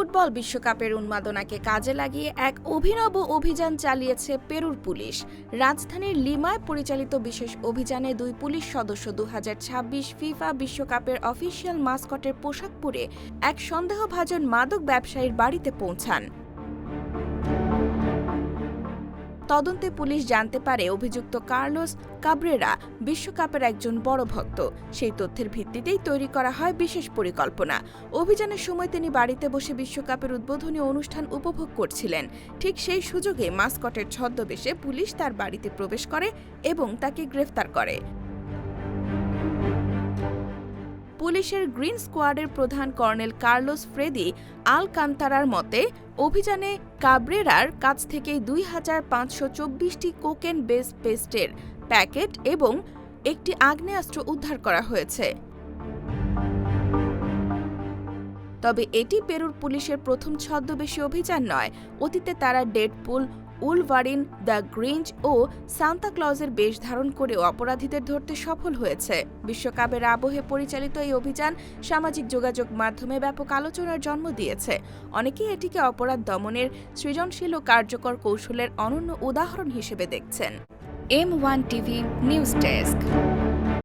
Football বিশ্বকাপের উন্মাদনাকে কাজে লাগিয়ে এক অভিনব অভিযান চালিয়েছে পেরুর পুলিশ। রাজধানীর লিমায় পরিচালিত বিশেষ অভিযানে দুই পুলিশ সদস্য 2026 ফিফা বিশ্বকাপের অফিসিয়াল মাস্কটের পোশাক পরে এক সন্দেহভাজন মাদক ব্যবসায়ীর বাড়িতে পৌঁছান। তদন্তে পুলিশ জানতে পারে অভিযুক্ত কার্লোস কাব্রেরা বিশ্বকাপের একজন বড় ভক্ত। সেই তথ্যের ভিত্তিতেই তৈরি করা হয় বিশেষ পরিকল্পনা। অভিযানের সময় তিনি বাড়িতে বসে বিশ্বকাপের উদ্বোধনী অনুষ্ঠান উপভোগ করছিলেন। ঠিক সেই সুযোগে মাস্কটের ছদ্মবেশে পুলিশ তার বাড়িতে প্রবেশ করে এবং তাকে গ্রেফতার করে। পুলিশের গ্রিন স্কোয়াডের প্রধান কর্নেল কার্লোস ফ্রেদি আলকান্তারার মতে, অভিযানে কাব্রেরার কাছ থেকে 2524টি কোকেন বেস পেস্টের প্যাকেট এবং একটি আগ্নেয়াস্ত্র উদ্ধার করা হয়েছে। তবে এটি পেরুর পুলিশের প্রথম ছদ্মবেশী অভিযান নয়। অতীতে তারা ডেডপুল, উলভারিন, দ্য গ্রিঞ্চ ও সান্তা ক্লজের বেশ ধারণ করেও অপরাধীদের ধরতে সফল হয়েছে। বিশ্বকাপের আবহে পরিচালিত এই অভিযান সামাজিক যোগাযোগ মাধ্যমে ব্যাপক আলোচনার জন্ম দিয়েছে। অনেকেই এটিকে অপরাধ দমনের সৃজনশীল ও কার্যকর কৌশলের অনন্য উদাহরণ হিসেবে দেখছেন। M1 TV news desk.